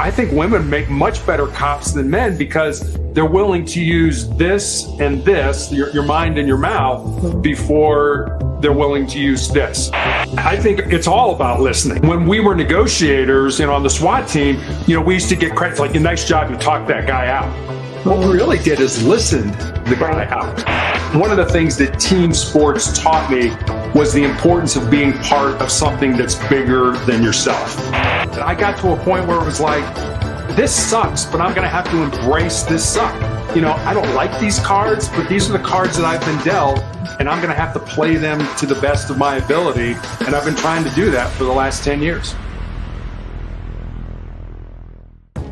I think women make much better cops than men because they're willing to use this and this, your mind and your mouth, before they're willing to use this. I think it's all about listening. When we were negotiators, on the SWAT team, we used to get credit like, nice job, you talked that guy out. What we really did is listened the guy out. One of the things that team sports taught me was the importance of being part of something that's bigger than yourself. I got to a point where it was like, this sucks, but I'm going to have to embrace this suck. I don't like these cards, but these are the cards that I've been dealt, and I'm going to have to play them to the best of my ability. And I've been trying to do that for the last 10 years.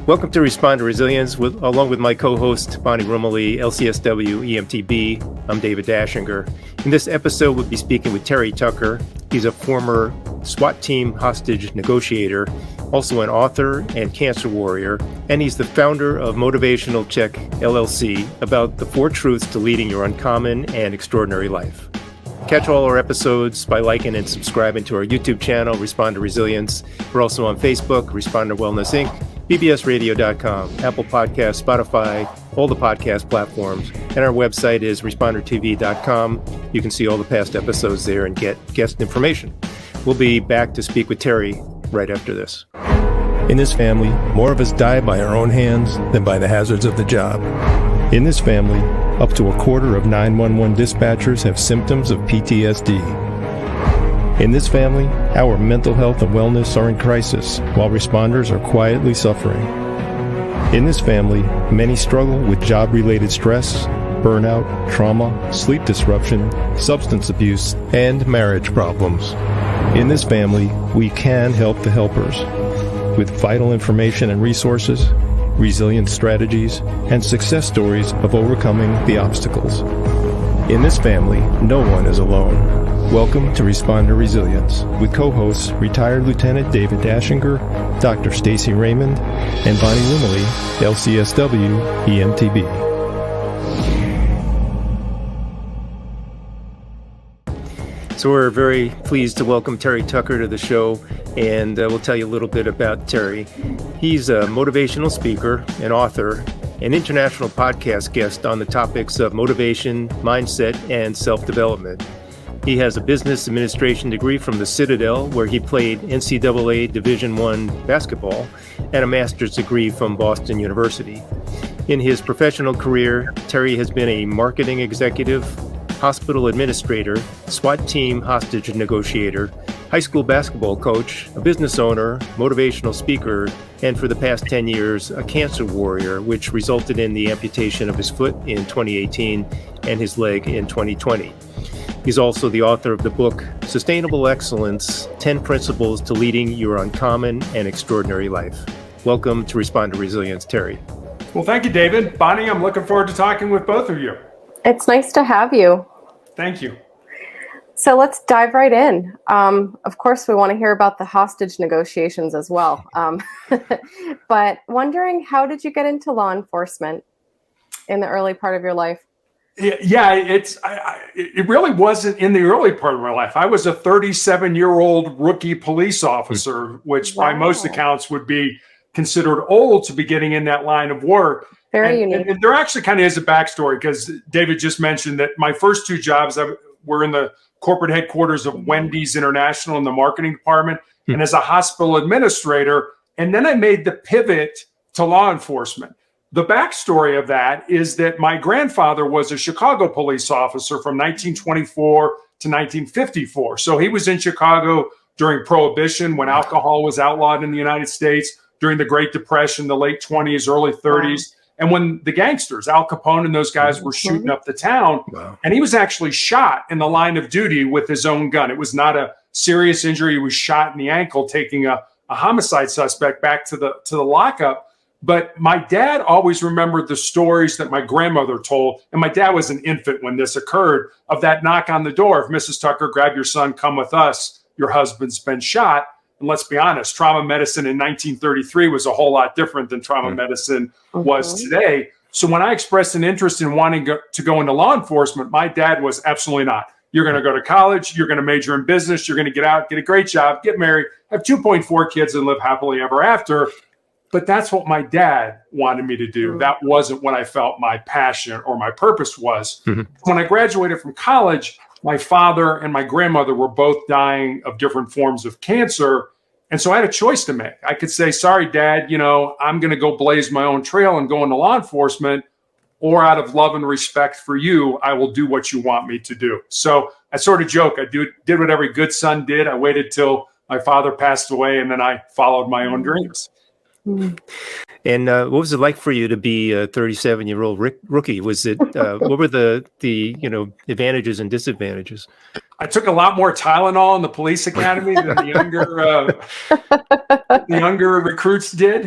Welcome to Respond to Resilience, along with my co-host, Bonnie Rumley, LCSW, EMTB. I'm David Dashinger. In this episode, we'll be speaking with Terry Tucker. He's a former SWAT team hostage negotiator, also an author and cancer warrior, and he's the founder of Motivational Check, LLC, about the 4 truths to leading your uncommon and extraordinary life. Catch all our episodes by liking and subscribing to our YouTube channel, Respond to Resilience. We're also on Facebook, Respond to Wellness Inc., bbsradio.com, Apple Podcasts, Spotify, all the podcast platforms, and our website is respondertv.com. You can see all the past episodes there and get guest information. We'll be back to speak with Terry right after this. In this family, more of us die by our own hands than by the hazards of the job. In this family, up to a quarter of 911 dispatchers have symptoms of PTSD. In this family, our mental health and wellness are in crisis, while responders are quietly suffering. In this family, many struggle with job-related stress, burnout, trauma, sleep disruption, substance abuse, and marriage problems. In this family, we can help the helpers with vital information and resources, resilient strategies, and success stories of overcoming the obstacles. In this family, no one is alone. Welcome to Respond to Resilience with co-hosts retired Lieutenant David Dashinger, Dr. Stacy Raymond, and Bonnie Rumley, LCSW, EMTB. So we're very pleased to welcome Terry Tucker to the show, and we'll tell you a little bit about Terry. He's a motivational speaker, an author, an international podcast guest on the topics of motivation, mindset, and self-development. He has a business administration degree from the Citadel, where he played NCAA Division I basketball, and a master's degree from Boston University. In his professional career, Terry has been a marketing executive, hospital administrator, SWAT team hostage negotiator, high school basketball coach, a business owner, motivational speaker, and for the past 10 years, a cancer warrior, which resulted in the amputation of his foot in 2018 and his leg in 2020. He's also the author of the book, Sustainable Excellence, 10 Principles to Leading Your Uncommon and Extraordinary Life. Welcome to Respond to Resilience, Terry. Well, thank you, David. Bonnie, I'm looking forward to talking with both of you. It's nice to have you. Thank you. So let's dive right in. Of course, we want to hear about the hostage negotiations as well. But wondering, how did you get into law enforcement in the early part of your life? Yeah, it really wasn't in the early part of my life. I was a 37-year-old rookie police officer, which by most accounts would be considered old to be getting in that line of work. Very unique. And there actually kind of is a backstory, because David just mentioned that my first 2 jobs were in the corporate headquarters of Wendy's International in the marketing department and as a hospital administrator. And then I made the pivot to law enforcement. The backstory of that is that my grandfather was a Chicago police officer from 1924 to 1954. So he was in Chicago during Prohibition, when alcohol was outlawed in the United States, during the Great Depression, the late 20s, early 30s. And when the gangsters, Al Capone and those guys, were shooting up the town, and he was actually shot in the line of duty with his own gun. It was not a serious injury. He was shot in the ankle, taking a homicide suspect back to the lockup. But my dad always remembered the stories that my grandmother told, and my dad was an infant when this occurred, of that knock on the door of Mrs. Tucker, grab your son, come with us, your husband's been shot. And let's be honest, trauma medicine in 1933 was a whole lot different than trauma medicine was today. So when I expressed an interest in wanting to go into law enforcement, my dad was absolutely not. You're going to go to college, you're going to major in business, you're going to get out, get a great job, get married, have 2.4 kids, and live happily ever after. but that's what my dad wanted me to do. That wasn't what I felt my passion or my purpose was. When I graduated from college, my father and my grandmother were both dying of different forms of cancer. And so I had a choice to make. I could say, sorry, Dad, I'm going to go blaze my own trail and go into law enforcement, or out of love and respect for you, I will do what you want me to do. So I sort of joke. I did what every good son did. I waited till my father passed away, and then I followed my own dreams. And what was it like for you to be a 37-year-old rookie? Was it what were the advantages and disadvantages? I took a lot more Tylenol in the police academy than the younger recruits did.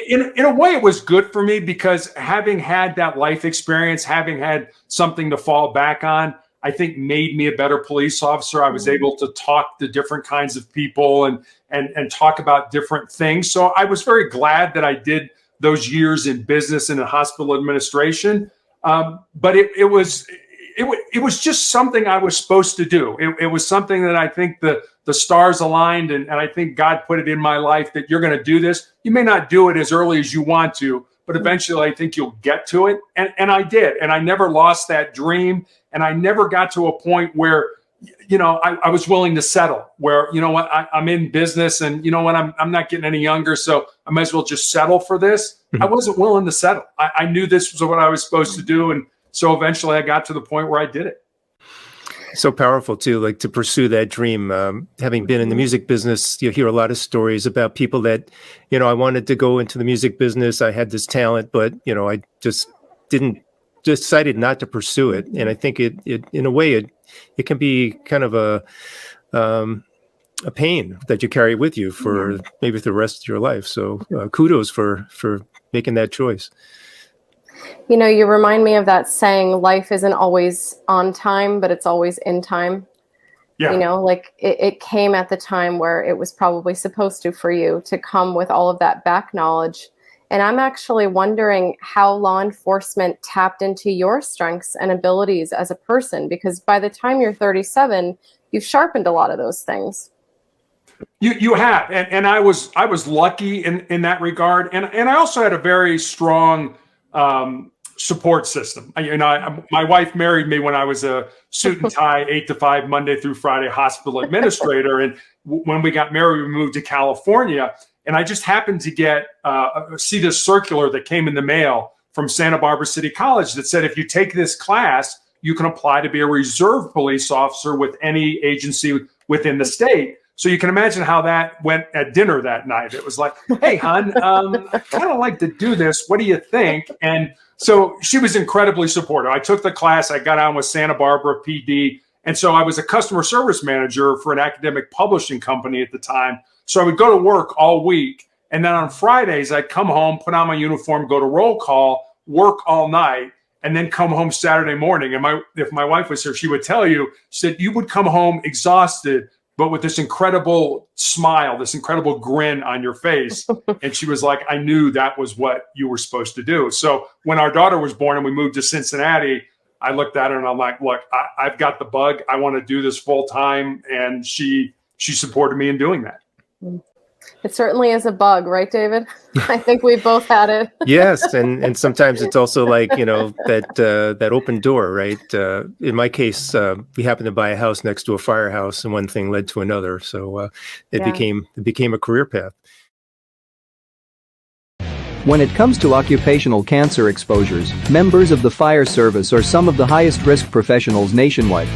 In a way, it was good for me because having had that life experience, having had something to fall back on, I think made me a better police officer. I was able to talk to different kinds of people and talk about different things. So I was very glad that I did those years in business and in hospital administration. But it was just something I was supposed to do. It was something that I think the stars aligned, and I think God put it in my life that you're going to do this. You may not do it as early as you want to, but eventually I think you'll get to it. And I did. And I never lost that dream. And I never got to a point where, I was willing to settle, where, I'm in business and I'm not getting any younger, so I might as well just settle for this. I wasn't willing to settle. I knew this was what I was supposed to do. And so eventually I got to the point where I did it. So powerful too, like to pursue that dream. Having been in the music business, you hear a lot of stories about people that, I wanted to go into the music business. I had this talent, but, I just decided not to pursue it. And I think it in a way, it can be kind of a pain that you carry with you for maybe the rest of your life. So kudos for making that choice. You remind me of that saying, life isn't always on time, but it's always in time. Yeah. Like it came at the time where it was probably supposed to for you to come with all of that back knowledge. And I'm actually wondering how law enforcement tapped into your strengths and abilities as a person, because by the time you're 37, you've sharpened a lot of those things. You have, and I was lucky in that regard, and I also had a very strong support system. My wife married me when I was a suit and tie, 8 to 5, Monday through Friday hospital administrator, and when we got married, we moved to California. And I just happened to see this circular that came in the mail from Santa Barbara City College that said, if you take this class, you can apply to be a reserve police officer with any agency within the state. So you can imagine how that went at dinner that night. It was like, hey, hon, I kind of like to do this. What do you think? And so she was incredibly supportive. I took the class. I got on with Santa Barbara PD. And so I was a customer service manager for an academic publishing company at the time. So I would go to work all week, and then on Fridays, I'd come home, put on my uniform, go to roll call, work all night, and then come home Saturday morning. And if my wife was here, she would tell you, she said, you would come home exhausted, but with this incredible smile, this incredible grin on your face. And she was like, I knew that was what you were supposed to do. So when our daughter was born and we moved to Cincinnati, I looked at her and I'm like, look, I've got the bug. I want to do this full time. And she supported me in doing that. It certainly is a bug, right, David? I think we both had it. Yes, and sometimes it's also like, that open door, right? In my case, we happened to buy a house next to a firehouse, and one thing led to another, so it became a career path. When it comes to occupational cancer exposures, members of the fire service are some of the highest risk professionals nationwide.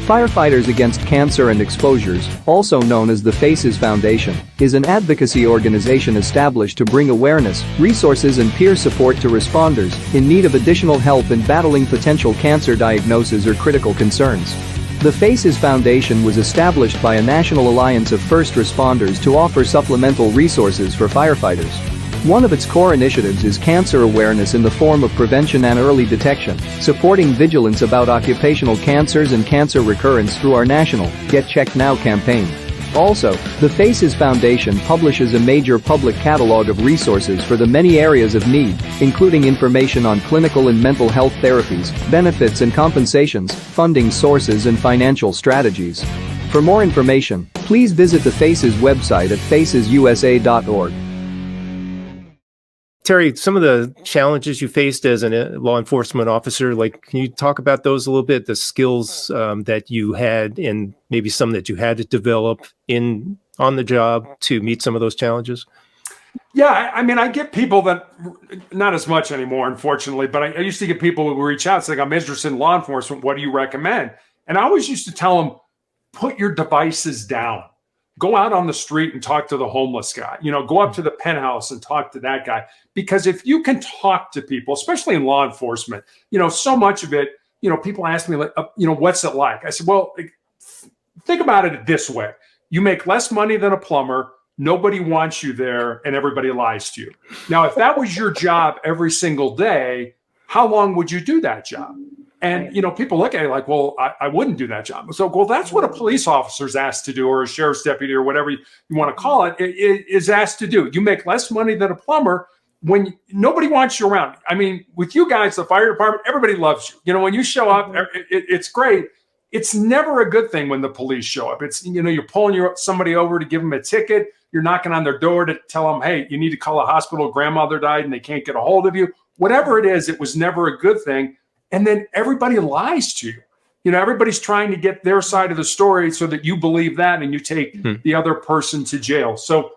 Firefighters Against Cancer and Exposures, also known as the FACES Foundation, is an advocacy organization established to bring awareness, resources and peer support to responders in need of additional help in battling potential cancer diagnoses or critical concerns. The FACES Foundation was established by a national alliance of first responders to offer supplemental resources for firefighters. One of its core initiatives is cancer awareness in the form of prevention and early detection, supporting vigilance about occupational cancers and cancer recurrence through our national Get Checked Now campaign. Also, the FACES Foundation publishes a major public catalog of resources for the many areas of need, including information on clinical and mental health therapies, benefits and compensations, funding sources and financial strategies. For more information, please visit the FACES website at facesusa.org. Terry, some of the challenges you faced as a law enforcement officer, like, can you talk about those a little bit? The skills that you had, and maybe some that you had to develop on the job to meet some of those challenges? Yeah, I mean, I get people that, not as much anymore, unfortunately, but I used to get people who reach out. It's like, I'm interested in law enforcement. What do you recommend? And I always used to tell them, put your devices down. Go out on the street and talk to the homeless guy. Go up to the penthouse and talk to that guy. Because if you can talk to people, especially in law enforcement, so much of it, people ask me, like, what's it like? I said, well, think about it this way. You make less money than a plumber. Nobody wants you there, and everybody lies to you. Now, if that was your job every single day, how long would you do that job? And, people look at it like, well, I wouldn't do that job. So, well, that's what a police officer is asked to do, or a sheriff's deputy, or whatever you want to call it, is asked to do. You make less money than a plumber when nobody wants you around. I mean, with you guys, the fire department, everybody loves you. When you show up, it's great. It's never a good thing when the police show up. It's, you're pulling somebody over to give them a ticket. You're knocking on their door to tell them, hey, you need to call a hospital. Grandmother died and they can't get a hold of you. Whatever it is, it was never a good thing. And then everybody lies to you. Everybody's trying to get their side of the story so that you believe that and you take the other person to jail. So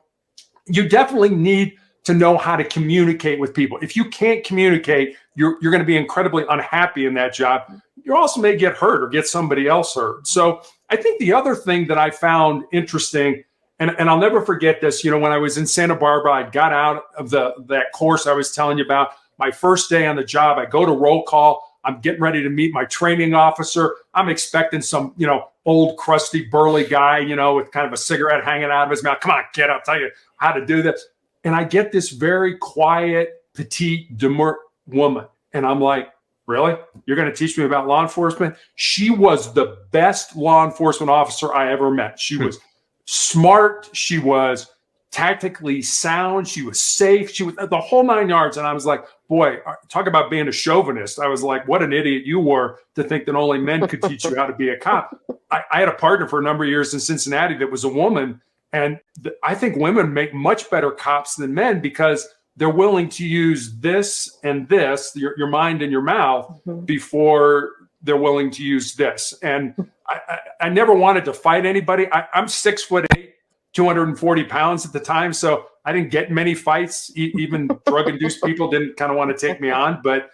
you definitely need to know how to communicate with people. If you can't communicate, you're going to be incredibly unhappy in that job. You also may get hurt or get somebody else hurt. So I think the other thing that I found interesting, and I'll never forget this, when I was in Santa Barbara, I got out of that course I was telling you about. My first day on the job, I go to roll call. I'm getting ready to meet my training officer. I'm expecting some, old, crusty, burly guy, with kind of a cigarette hanging out of his mouth. Come on, kid, I'll tell you how to do this. And I get this very quiet, petite, demure woman. And I'm like, really? You're going to teach me about law enforcement? She was the best law enforcement officer I ever met. She was smart. She was tactically sound. She was safe. She was the whole 9 yards. And I was like, boy, talk about being a chauvinist. I was like, what an idiot you were to think that only men could teach you how to be a cop. I had a partner for a number of years in Cincinnati that was a woman. And I think women make much better cops than men because they're willing to use this and this, your mind and your mouth, before they're willing to use this. And I never wanted to fight anybody. I'm 6'8", 240 pounds at the time. So I didn't get many fights. Even drug-induced people didn't kind of want to take me on. But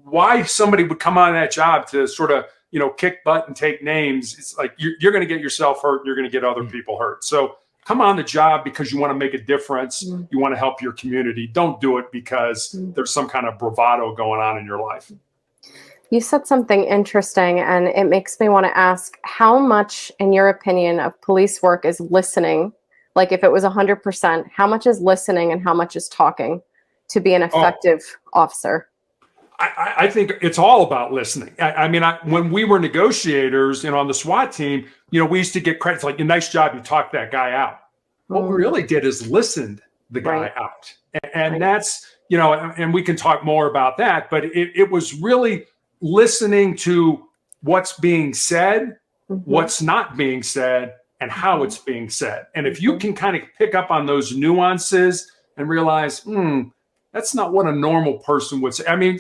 why somebody would come on that job to sort of, kick butt and take names, it's like you're going to get yourself hurt. You're going to get other people hurt. So come on the job because you want to make a difference. You want to help your community. Don't do it because there's some kind of bravado going on in your life. You said something interesting, and it makes me want to ask, how much, in your opinion, of police work is listening? Like, if it was 100%, how much is listening and how much is talking to be an effective officer? I think it's all about listening. I mean, when we were negotiators, on the SWAT team, we used to get credit. Like, nice job, you talked that guy out. What we really did is listened the guy out. And that's, and we can talk more about that, but it was really listening to what's being said, what's not being said, and how it's being said. And if you can kind of pick up on those nuances and realize, that's not what a normal person would say. I mean,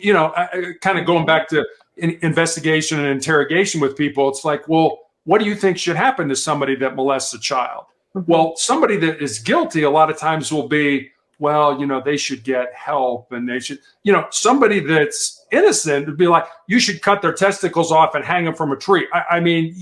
kind of going back to investigation and interrogation with people, it's like, well, what do you think should happen to somebody that molests a child? Well, somebody that is guilty a lot of times will be, well, they should get help, and they should, somebody that's innocent would be like, you should cut their testicles off and hang them from a tree. I mean,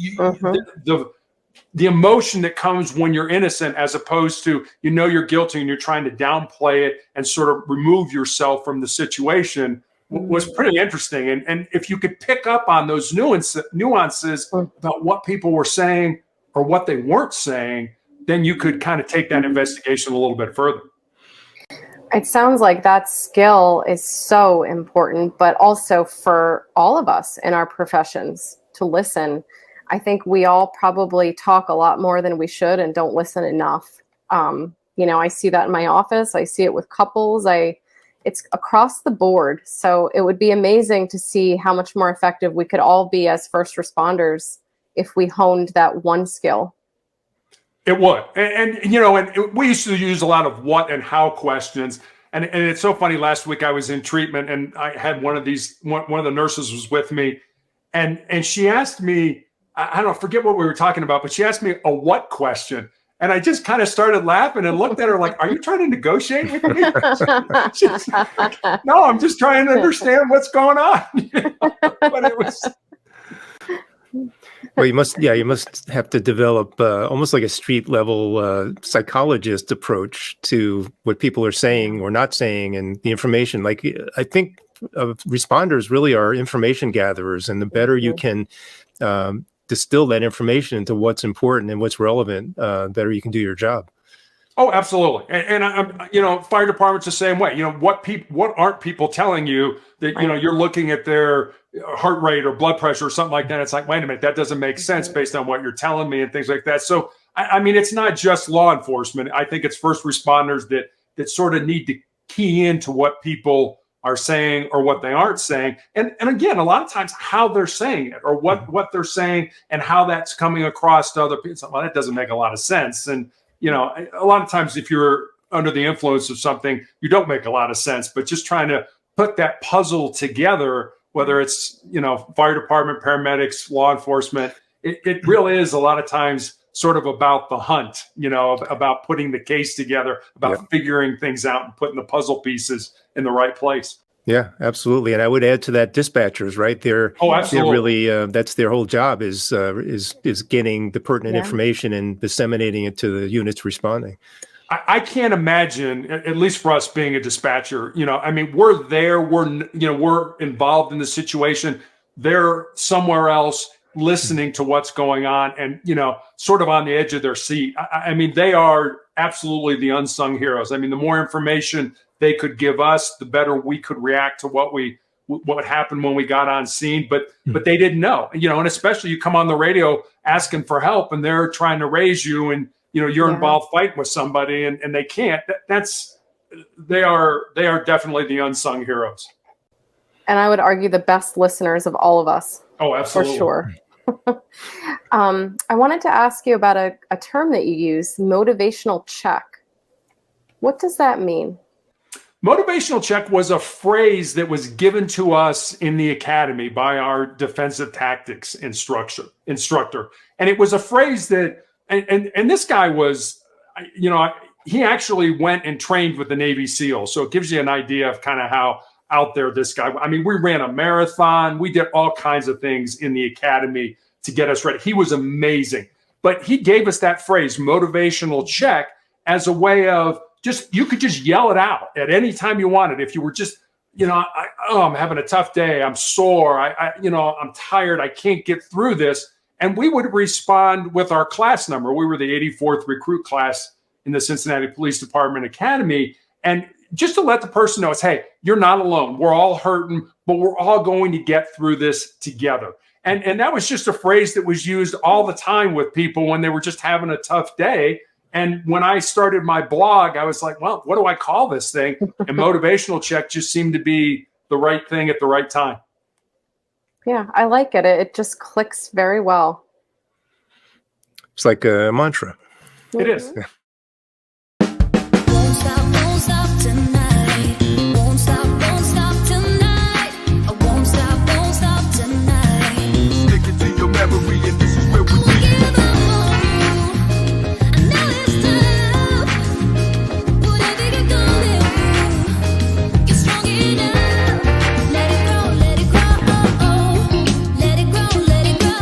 the emotion that comes when you're innocent, as opposed to, you're guilty and you're trying to downplay it and sort of remove yourself from the situation, was pretty interesting. And if you could pick up on those nuances about what people were saying or what they weren't saying, then you could kind of take that investigation a little bit further. It sounds like that skill is so important, but also for all of us in our professions to listen. I think we all probably talk a lot more than we should and don't listen enough. I see that in my office. I see it with couples. It's across the board. So it would be amazing to see how much more effective we could all be as first responders if we honed that one skill. It would. And we used to use a lot of what and how questions. And it's so funny. Last week I was in treatment, and I had one of the nurses was with me, and she asked me, I don't forget what we were talking about, but she asked me a what question. And I just kind of started laughing and looked at her like, are you trying to negotiate with me? No, I'm just trying to understand what's going on. But it was. Well, you must have to develop almost like a street level psychologist approach to what people are saying or not saying and the information. Like, I think responders really are information gatherers, and the better you can distill that information into what's important and what's relevant, better you can do your job. Oh, absolutely. And I'm, fire department's the same way. What aren't people telling you that, you're looking at their heart rate or blood pressure or something like that. It's like, wait a minute, that doesn't make sense based on what you're telling me and things like that. So, I mean, it's not just law enforcement. I think it's first responders that sort of need to key into what people are saying or what they aren't saying. And again, a lot of times how they're saying it or what they're saying and how that's coming across to other people. So, well, that doesn't make a lot of sense. And, a lot of times if you're under the influence of something, you don't make a lot of sense, but just trying to put that puzzle together, whether it's, fire department, paramedics, law enforcement, it really is a lot of times sort of about the hunt, about putting the case together, about figuring things out and putting the puzzle pieces in the right place. Yeah, absolutely. And I would add to that dispatchers, right? They're really, that's their whole job is getting the pertinent information and disseminating it to the units responding. I can't imagine, at least for us being a dispatcher, I mean, we're there, we're involved in the situation. They're somewhere else listening to what's going on and, sort of on the edge of their seat. I mean, they are absolutely the unsung heroes. I mean, the more information they could give us, the better we could react to what happened when we got on scene. But they didn't know, and especially you come on the radio asking for help and they're trying to raise you and, you're involved fighting with somebody and they can't. They are definitely the unsung heroes. And I would argue the best listeners of all of us. Oh, absolutely. For sure. I wanted to ask you about a term that you use, motivational check. What does that mean? Motivational check was a phrase that was given to us in the academy by our defensive tactics instructor. And it was a phrase that, and this guy was, he actually went and trained with the Navy SEALs. So it gives you an idea of kind of how out there this guy. I mean, we ran a marathon. We did all kinds of things in the academy to get us ready. He was amazing. But he gave us that phrase, motivational check, as a way of you could just yell it out at any time you wanted. If you were just, I'm having a tough day. I'm sore. I'm tired. I can't get through this. And we would respond with our class number. We were the 84th recruit class in the Cincinnati Police Department Academy. And just to let the person know, hey, you're not alone. We're all hurting, but we're all going to get through this together. And that was just a phrase that was used all the time with people when they were just having a tough day. And when I started my blog, I was like, well, what do I call this thing? And motivational check just seemed to be the right thing at the right time. Yeah, I like it. It just clicks very well. It's like a mantra. It is. Yeah. Won't stop tonight. Won't stop tonight. I won't stop tonight. Stick it to your memory, and this is where we Give up. I know it's tough. Whatever you're going through, you're strong enough. Let it grow, let it grow. Let it grow, let it grow.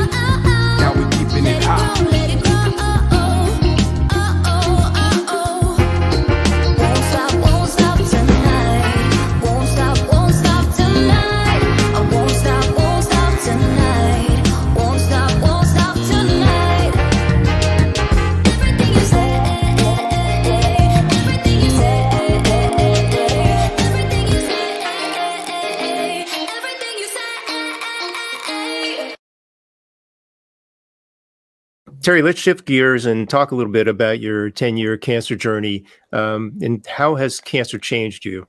now we're keeping it hot. Let it grow. Won't stop tonight. Won't stop tonight. I won't stop tonight. Won't stop tonight. Everything you say, everything you say, everything you say, everything you say. Terry, let's shift gears and talk a little bit about your 10-year cancer journey and how has cancer changed you?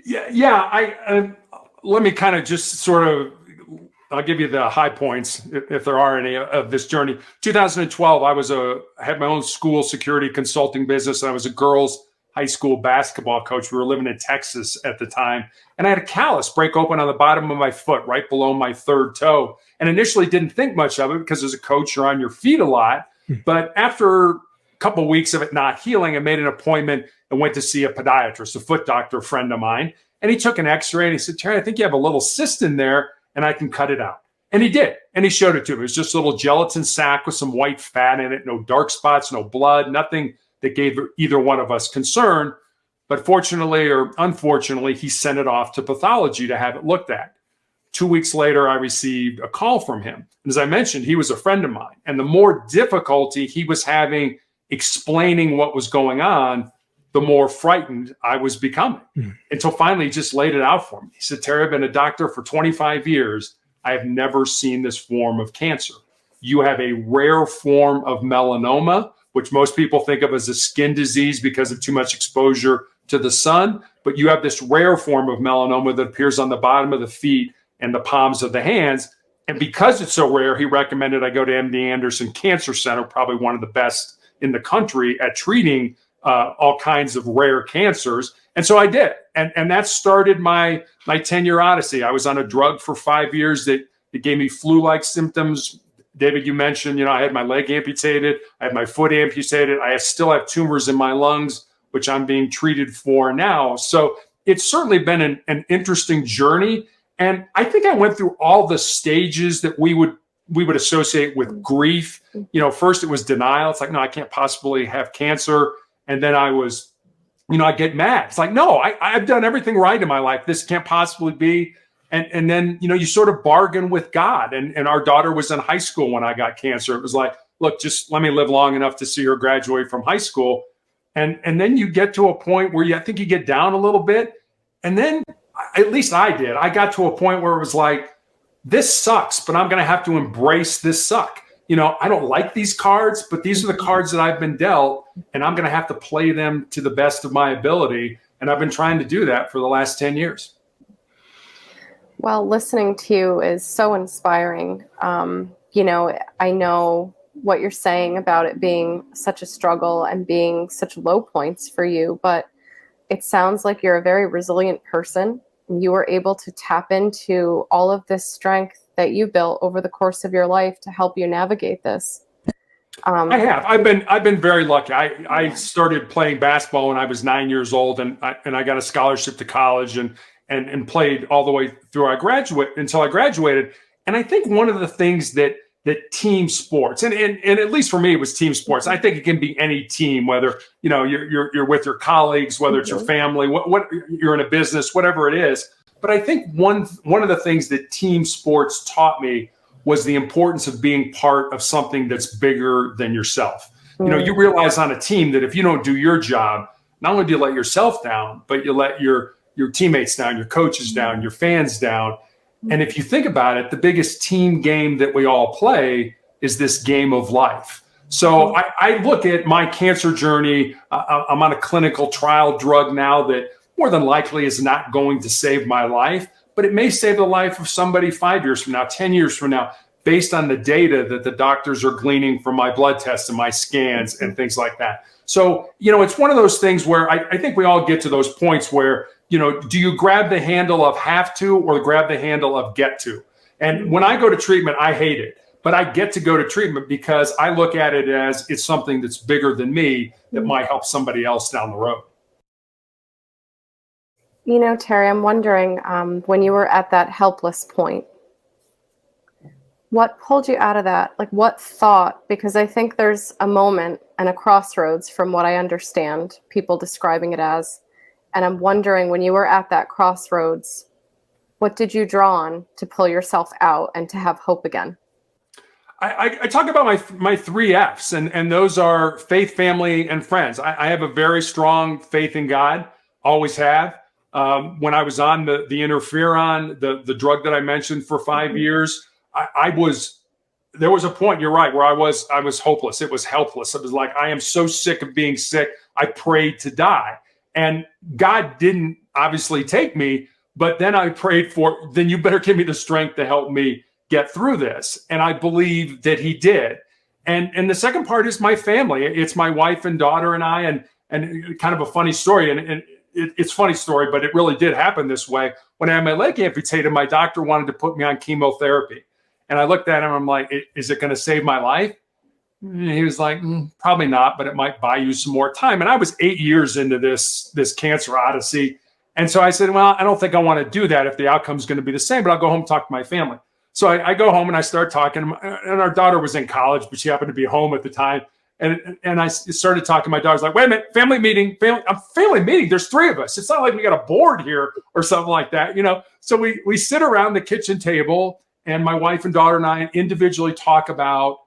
Yeah. Let me kind of just sort of, I'll give you the high points if there are any of this journey. 2012, I had my own school security consulting business. And I was a girls' high school basketball coach. We were living in Texas at the time, and I had a callus break open on the bottom of my foot, right below my third toe. And initially didn't think much of it because as a coach, you're on your feet a lot. But after a couple of weeks of it not healing, I made an appointment and went to see a podiatrist, a foot doctor, a friend of mine. And he took an x-ray and he said, Terry, I think you have a little cyst in there and I can cut it out. And he did. And he showed it to me. It was just a little gelatin sac with some white fat in it, no dark spots, no blood, nothing that gave either one of us concern. But fortunately or unfortunately, he sent it off to pathology to have it looked at. 2 weeks later, I received a call from him. And as I mentioned, he was a friend of mine. And the more difficulty he was having explaining what was going on, the more frightened I was becoming. Until finally he just laid it out for me. He said, Terry, I've been a doctor for 25 years. I have never seen this form of cancer. You have a rare form of melanoma, which most people think of as a skin disease because of too much exposure to the sun. But you have this rare form of melanoma that appears on the bottom of the feet and the palms of the hands. And because it's so rare, he recommended I go to MD Anderson Cancer Center, probably one of the best in the country at treating all kinds of rare cancers. And so I did. And that started my 10-year odyssey. I was on a drug for 5 years that gave me flu-like symptoms. David, you mentioned, I had my leg amputated. I had my foot amputated. I still have tumors in my lungs, which I'm being treated for now. So it's certainly been an interesting journey. And I think I went through all the stages that we would associate with grief. First it was denial. It's like, no, I can't possibly have cancer. And then I was, I get mad. It's like, no, I've done everything right in my life. This can't possibly be. And then, you sort of bargain with God. And our daughter was in high school when I got cancer. It was like, look, just let me live long enough to see her graduate from high school. And then you get to a point where I think you get down a little bit. And then, at least I did. I got to a point where it was like, this sucks, but I'm going to have to embrace this suck. I don't like these cards, but these are the cards that I've been dealt, and I'm going to have to play them to the best of my ability. And I've been trying to do that for the last 10 years. Well, listening to you is so inspiring. I know what you're saying about it being such a struggle and being such low points for you, but it sounds like you're a very resilient person. You were able to tap into all of this strength that you built over the course of your life to help you navigate this. I have. I've been very lucky. I started playing basketball when I was 9 years old, and I got a scholarship to college and played all the way through until I graduated. And I think one of the things that team sports, and at least for me, it was team sports. I think it can be any team, whether you're with your colleagues, whether it's your family, what you're in a business, whatever it is. But I think one of the things that team sports taught me was the importance of being part of something that's bigger than yourself. You realize on a team that if you don't do your job, not only do you let yourself down, but you let your teammates down, your coaches down, your fans down. And if you think about it, the biggest team game that we all play is this game of life. So I look at my cancer journey. I'm on a clinical trial drug now that more than likely is not going to save my life, but it may save the life of somebody 5 years from now, 10 years from now, based on the data that the doctors are gleaning from my blood tests and my scans and things like that. So, it's one of those things where I think we all get to those points where, do you grab the handle of have to or grab the handle of get to? And when I go to treatment, I hate it, but I get to go to treatment because I look at it as it's something that's bigger than me that might help somebody else down the road. Terry, I'm wondering, when you were at that helpless point, what pulled you out of that? Like what thought? Because I think there's a moment and a crossroads from what I understand people describing it as. And I'm wondering, when you were at that crossroads, what did you draw on to pull yourself out and to have hope again? I talk about my 3 F's, and those are faith, family, and friends. I have a very strong faith in God, always have. When I was on the interferon, the drug that I mentioned for 5 years, there was a point, you're right, where I was hopeless. It was helpless. It was like, I am so sick of being sick. I prayed to die. And God didn't obviously take me, but then I prayed then you better give me the strength to help me get through this. And I believe that he did. And the second part is my family. It's my wife and daughter and I, And kind of a funny story, and it's a funny story, but it really did happen this way. When I had my leg amputated, my doctor wanted to put me on chemotherapy. And I looked at him, I'm like, is it going to save my life? And he was like, probably not, but it might buy you some more time. And I was 8 years into this cancer odyssey. And so I said, well, I don't think I want to do that if the outcome's going to be the same, but I'll go home and talk to my family. So I go home and I start talking, and our daughter was in college, but she happened to be home at the time. And I started talking to my daughter's like, wait a minute, family meeting. There's 3 of us. It's not like we got a board here or something like that, So we sit around the kitchen table, and my wife and daughter and I individually talk about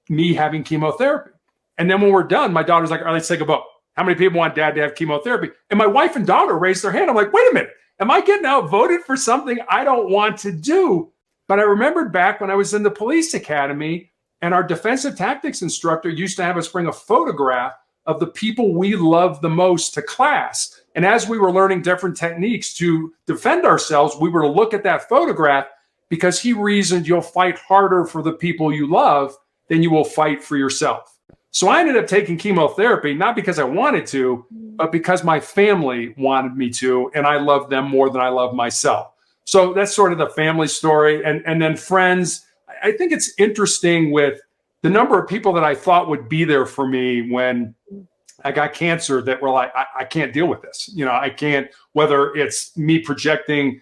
me having chemotherapy. And then when we're done, my daughter's like, all right, let's take a vote. How many people want dad to have chemotherapy? And my wife and daughter raised their hand. I'm like, wait a minute, am I getting outvoted for something I don't want to do? But I remembered back when I was in the police academy, and our defensive tactics instructor used to have us bring a photograph of the people we loved the most to class. And as we were learning different techniques to defend ourselves, we were to look at that photograph, because he reasoned you'll fight harder for the people you love than you will fight for yourself. So I ended up taking chemotherapy, not because I wanted to, but because my family wanted me to, and I loved them more than I love myself. So that's sort of the family story. And then friends, I think it's interesting with the number of people that I thought would be there for me when I got cancer that were like, I can't deal with this. I can't, whether it's me projecting,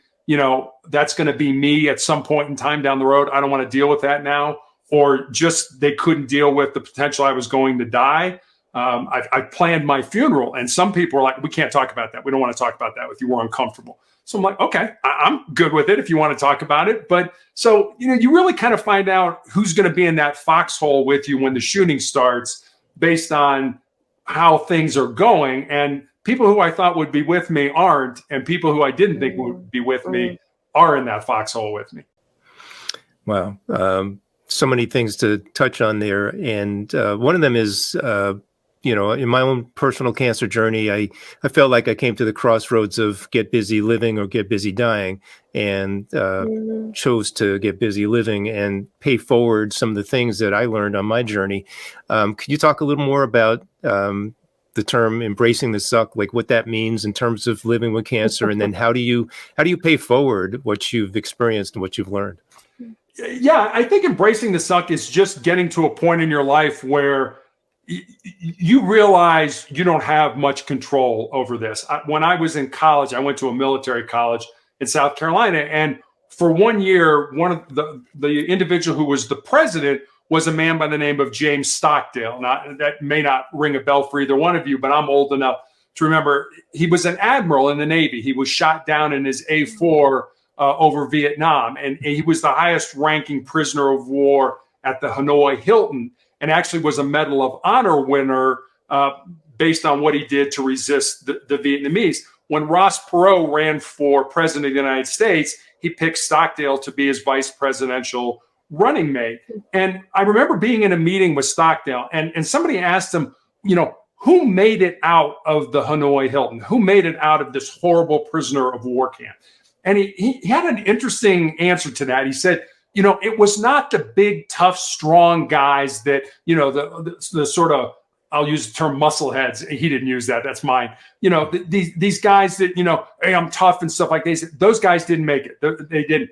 that's going to be me at some point in time down the road. I don't want to deal with that now. Or just they couldn't deal with the potential I was going to die. I planned my funeral, and some people were like, we can't talk about that. We don't want to talk about that with you. We're uncomfortable. So I'm like, okay, I'm good with it if you want to talk about it. But so, you really kind of find out who's going to be in that foxhole with you when the shooting starts based on how things are going. And people who I thought would be with me aren't, and people who I didn't think would be with me are in that foxhole with me. Wow. So many things to touch on there. And one of them is, in my own personal cancer journey, I felt like I came to the crossroads of get busy living or get busy dying, and chose to get busy living and pay forward some of the things that I learned on my journey. Could you talk a little more about the term embracing the suck, like what that means in terms of living with cancer? And then how do you pay forward what you've experienced and what you've learned? Yeah, I think embracing the suck is just getting to a point in your life where you realize you don't have much control over this. When I was in college, I went to a military college in South Carolina. And for 1 year, one of the individual who was the president was a man by the name of James Stockdale. Now, that may not ring a bell for either one of you, but I'm old enough to remember he was an admiral in the Navy. He was shot down in his A4 over Vietnam. And he was the highest ranking prisoner of war at the Hanoi Hilton, and actually was a Medal of Honor winner based on what he did to resist the Vietnamese. When Ross Perot ran for president of the United States, he picked Stockdale to be his vice presidential running mate. And I remember being in a meeting with Stockdale, and somebody asked him, who made it out of the Hanoi Hilton? Who made it out of this horrible prisoner of war camp? And he had an interesting answer to that. He said, it was not the big, tough, strong guys that, the sort of, I'll use the term muscle heads. He didn't use that. That's mine. These guys that, hey, I'm tough and stuff like this. Those guys didn't make it. They didn't.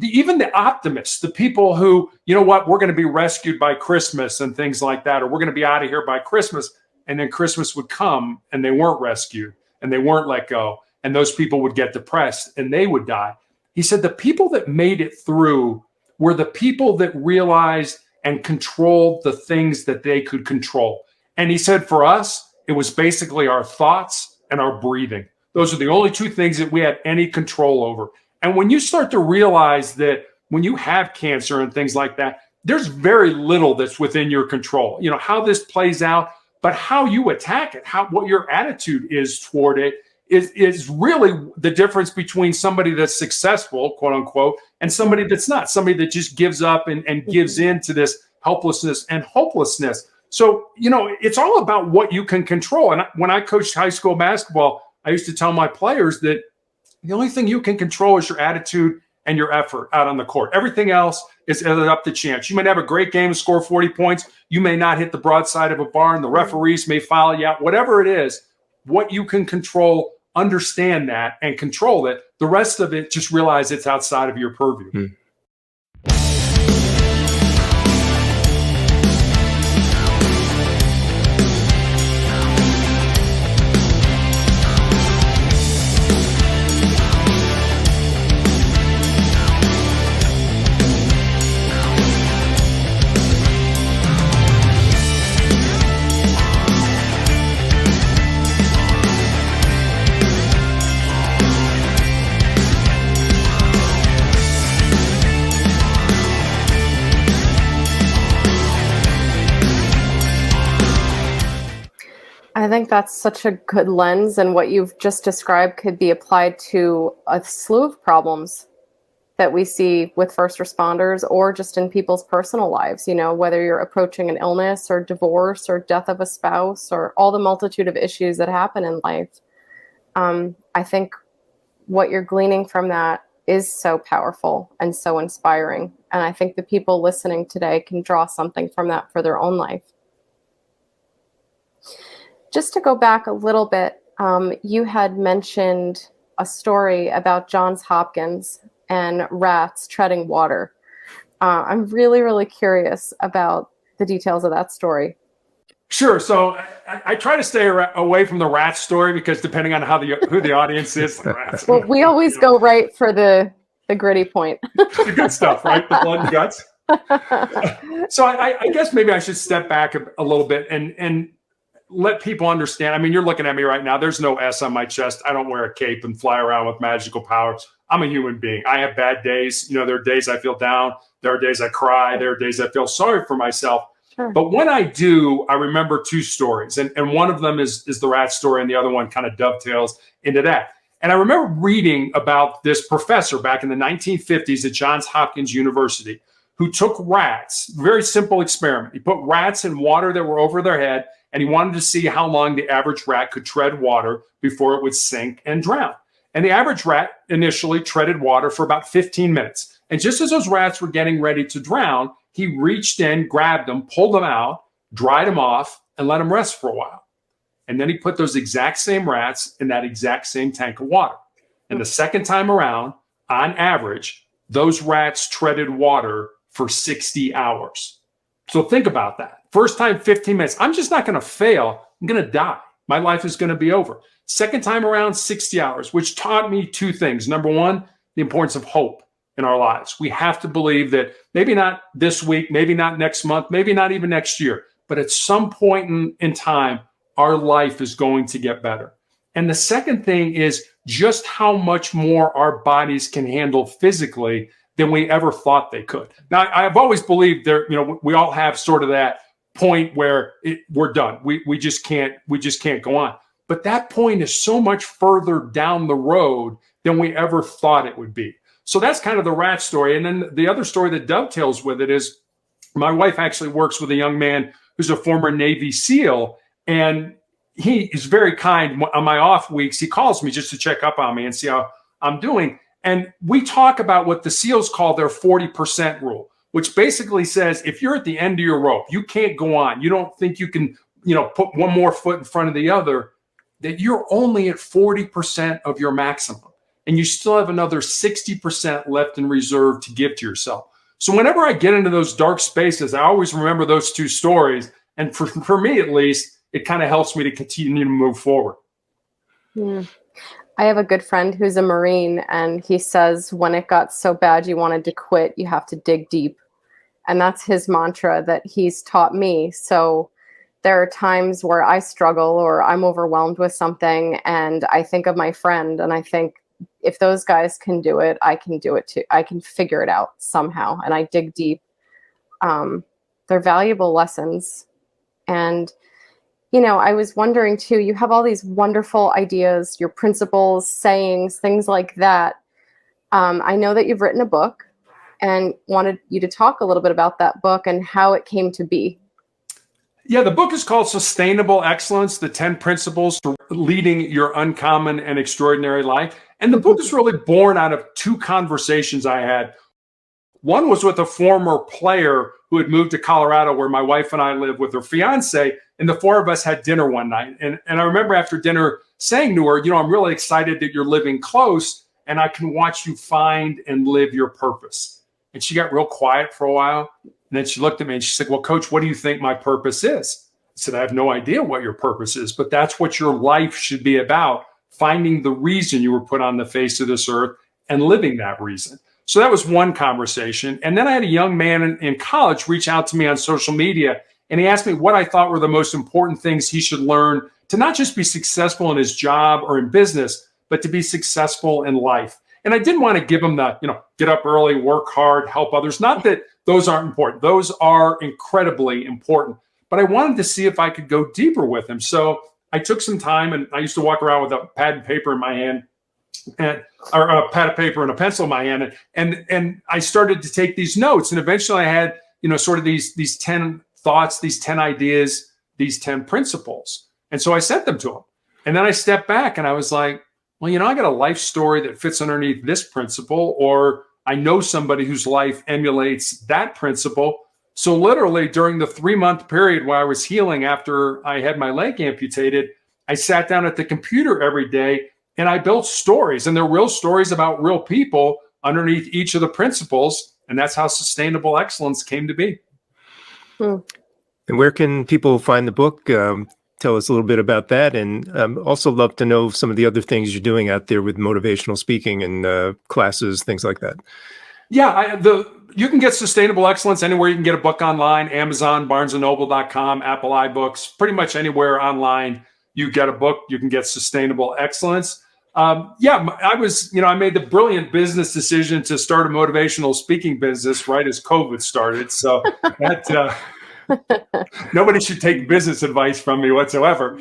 Even the optimists, the people who, we're going to be rescued by Christmas and things like that, or we're going to be out of here by Christmas. And then Christmas would come and they weren't rescued and they weren't let go. And those people would get depressed and they would die. He said the people that made it through were the people that realized and controlled the things that they could control. And he said for us, it was basically our thoughts and our breathing. Those are the only 2 things that we had any control over. And when you start to realize that when you have cancer and things like that, there's very little that's within your control. How this plays out, but how you attack it, what your attitude is toward it is really the difference between somebody that's successful, quote unquote, and somebody that's not, somebody that just gives up and gives in to this helplessness and hopelessness. So, it's all about what you can control. And when I coached high school basketball, I used to tell my players that the only thing you can control is your attitude and your effort out on the court. Everything else is up to chance. You may have a great game, score 40 points. You may not hit the broadside of a barn. The referees may foul you out. Whatever it is, what you can control, understand that and control it. The rest of it, just realize it's outside of your purview. I think that's such a good lens, and what you've just described could be applied to a slew of problems that we see with first responders or just in people's personal lives, you know, whether you're approaching an illness or divorce or death of a spouse or all the multitude of issues that happen in life. I think what you're gleaning from that is so powerful and so inspiring. And I think the people listening today can draw something from that for their own life. Just to go back a little bit, you had mentioned a story about Johns Hopkins and rats treading water. I'm really, really curious about the details of that story. Sure. So I try to stay away from the rat story because depending on who the audience is, the rats. Well, we always go right for the gritty point. The good stuff, right? The blood and guts. So I guess maybe I should step back a little bit and let people understand. I mean, you're looking at me right now. There's no S on my chest. I don't wear a cape and fly around with magical powers. I'm a human being. I have bad days. You know, there are days I feel down. There are days I cry. There are days I feel sorry for myself. Sure. But when I do, I remember two stories. And one of them is the rat story, and the other one kind of dovetails into that. And I remember reading about this professor back in the 1950s at Johns Hopkins University who took rats, very simple experiment. He put rats in water that were over their head, and he wanted to see how long the average rat could tread water before it would sink and drown. And the average rat initially treaded water for about 15 minutes. And just as those rats were getting ready to drown, he reached in, grabbed them, pulled them out, dried them off, and let them rest for a while. And then he put those exact same rats in that exact same tank of water. And the second time around, on average, those rats treaded water for 60 hours. So think about that. First time, 15 minutes. I'm just not going to fail. I'm going to die. My life is going to be over. Second time around, 60 hours, which taught me two things. Number one, the importance of hope in our lives. We have to believe that maybe not this week, maybe not next month, maybe not even next year, but at some point in time, our life is going to get better. And the second thing is just how much more our bodies can handle physically than we ever thought they could. Now, I've always believed there, you know, we all have sort of that point where we're done. We just can't go on. But that point is so much further down the road than we ever thought it would be. So that's kind of the rat story. And then the other story that dovetails with it is my wife actually works with a young man who's a former Navy SEAL, and he is very kind. On my off weeks, he calls me just to check up on me and see how I'm doing. And we talk about what the SEALs call their 40% rule, which basically says if you're at the end of your rope, you can't go on. You don't think you can, you know, put one more foot in front of the other, that you're only at 40% of your maximum. And you still have another 60% left in reserve to give to yourself. So whenever I get into those dark spaces, I always remember those two stories. And for me, at least, it kind of helps me to continue to move forward. I have a good friend who's a Marine, and he says when it got so bad you wanted to quit, you have to dig deep. And that's his mantra that he's taught me. So there are times where I struggle or I'm overwhelmed with something, and I think of my friend, and I think, if those guys can do it, I can do it too. I can figure it out somehow. And I dig deep. They're valuable lessons. And, you know, I was wondering too, you have all these wonderful ideas, your principles, sayings, things like that. I know that you've written a book and wanted you to talk a little bit about that book and how it came to be. Yeah, the book is called Sustainable Excellence, the 10 Principles to Leading Your Uncommon and Extraordinary Life. And the book is really born out of two conversations I had. One was with a former player who had moved to Colorado, where my wife and I live, with her fiance, and the four of us had dinner one night. And I remember after dinner saying to her, I'm really excited that you're living close and I can watch you find and live your purpose. And she got real quiet for a while. And then she looked at me and she said, well, Coach, what do you think my purpose is? I said, I have no idea what your purpose is, but that's what your life should be about, finding the reason you were put on the face of this earth and living that reason. So that was one conversation. And then I had a young man in college reach out to me on social media, and he asked me what I thought were the most important things he should learn to not just be successful in his job or in business, but to be successful in life. And I didn't want to give him the, get up early, work hard, help others. Not that those aren't important. Those are incredibly important. But I wanted to see if I could go deeper with him. So I took some time, and I used to walk around with a pad and paper in my hand, or a pad of paper and a pencil in my hand. And I started to take these notes. And eventually I had, sort of these 10 thoughts, these 10 ideas, these 10 principles. And so I sent them to him. And then I stepped back and I was like, well, I got a life story that fits underneath this principle, or I know somebody whose life emulates that principle. So literally during the 3-month period where I was healing after I had my leg amputated, I sat down at the computer every day and I built stories, and they're real stories about real people underneath each of the principles. And that's how Sustainable Excellence came to be. And where can people find the book? Tell us a little bit about that. And also love to know some of the other things you're doing out there with motivational speaking and classes, things like that. Yeah, you can get Sustainable Excellence anywhere. You can get a book online, Amazon, BarnesandNoble.com, Apple iBooks, pretty much anywhere online you get a book, you can get Sustainable Excellence. I made the brilliant business decision to start a motivational speaking business right as COVID started. So that nobody should take business advice from me whatsoever.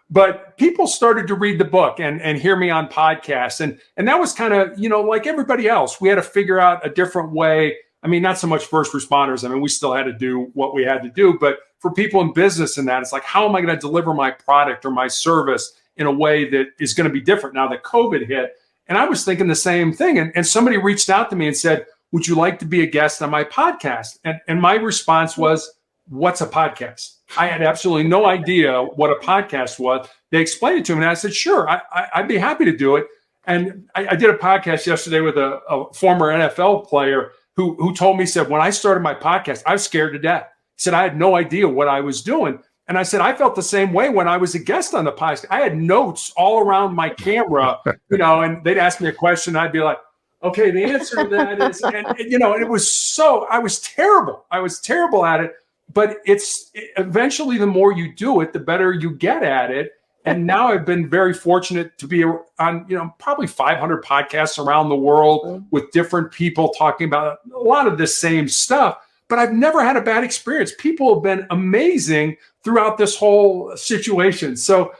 But people started to read the book and hear me on podcasts. And that was kind of, like everybody else, we had to figure out a different way. I mean, not so much first responders. I mean, we still had to do what we had to do. But for people in business and that, it's like, how am I going to deliver my product or my service in a way that is going to be different now that COVID hit? And I was thinking the same thing. And somebody reached out to me and said, would you like to be a guest on my podcast? And my response was, what's a podcast? I had absolutely no idea what a podcast was. They explained it to me, and I said, sure, I'd be happy to do it. And I did a podcast yesterday with a former NFL player who told me, said, when I started my podcast, I was scared to death. He said, I had no idea what I was doing. And I said, I felt the same way when I was a guest on the podcast. I had notes all around my camera, and they'd ask me a question. I'd be like, okay, the answer to that is, and it was so, I was terrible. I was terrible at it. But it's eventually, the more you do it, the better you get at it. And now I've been very fortunate to be on, probably 500 podcasts around the world with different people talking about a lot of the same stuff. But I've never had a bad experience. People have been amazing throughout this whole situation. So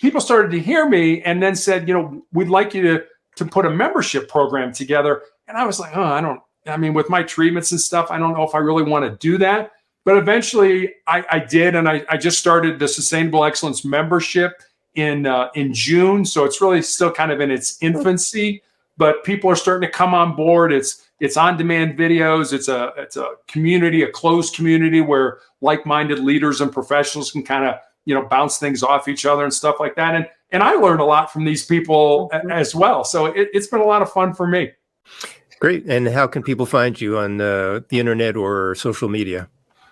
people started to hear me and then said, we'd like you to put a membership program together. And I was like, with my treatments and stuff, I don't know if I really want to do that. But eventually I did. And I just started the Sustainable Excellence membership in June. So it's really still kind of in its infancy, but people are starting to come on board. It's on-demand videos. It's a community, a closed community where like-minded leaders and professionals can kind of, bounce things off each other and stuff like that. And I learned a lot from these people as well. So it's been a lot of fun for me. Great. And how can people find you on the internet or social media?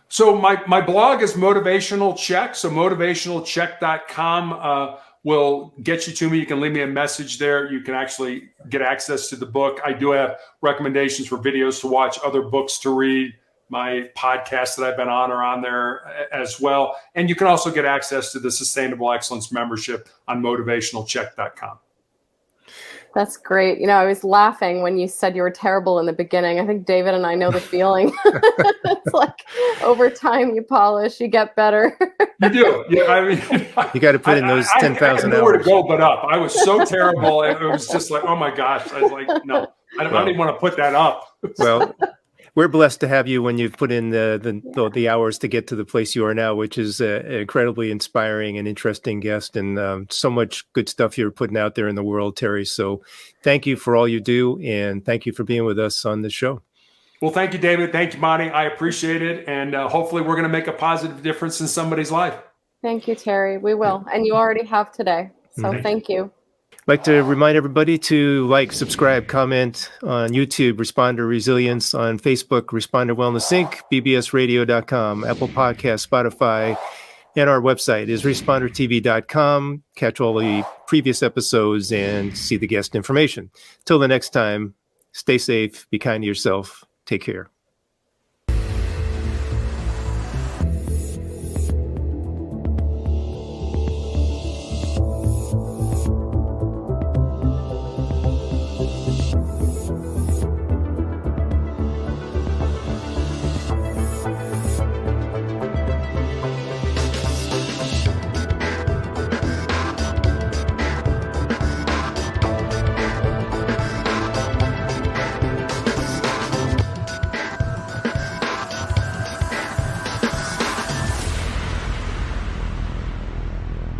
So my blog is Motivational Check. So motivationalcheck.com will get you to me. You can leave me a message there. You can actually get access to the book. I do have recommendations for videos to watch, other books to read. My podcasts that I've been on are on there as well. And you can also get access to the Sustainable Excellence membership on motivationalcheck.com. That's great. I was laughing when you said you were terrible in the beginning. I think David and I know the feeling. It's like over time you polish, you get better. You do. Yeah, you got to put in those 10,000 hours. I had nowhere to go but up. I was so terrible. It was just like, oh my gosh. I was like, no, I don't even want to put that up. Well, we're blessed to have you when you've put in the hours to get to the place you are now, which is an incredibly inspiring and interesting guest, and so much good stuff you're putting out there in the world, Terry. So thank you for all you do, and thank you for being with us on the show. Well, thank you, David. Thank you, Bonnie. I appreciate it. And hopefully we're going to make a positive difference in somebody's life. Thank you, Terry. We will. And you already have today. So thank you. I'd like to remind everybody to like, subscribe, comment on YouTube, Responder Resilience, on Facebook, Responder Wellness Inc., bbsradio.com, Apple Podcasts, Spotify, and our website is respondertv.com. Catch all the previous episodes and see the guest information. Till the next time, stay safe, be kind to yourself, take care.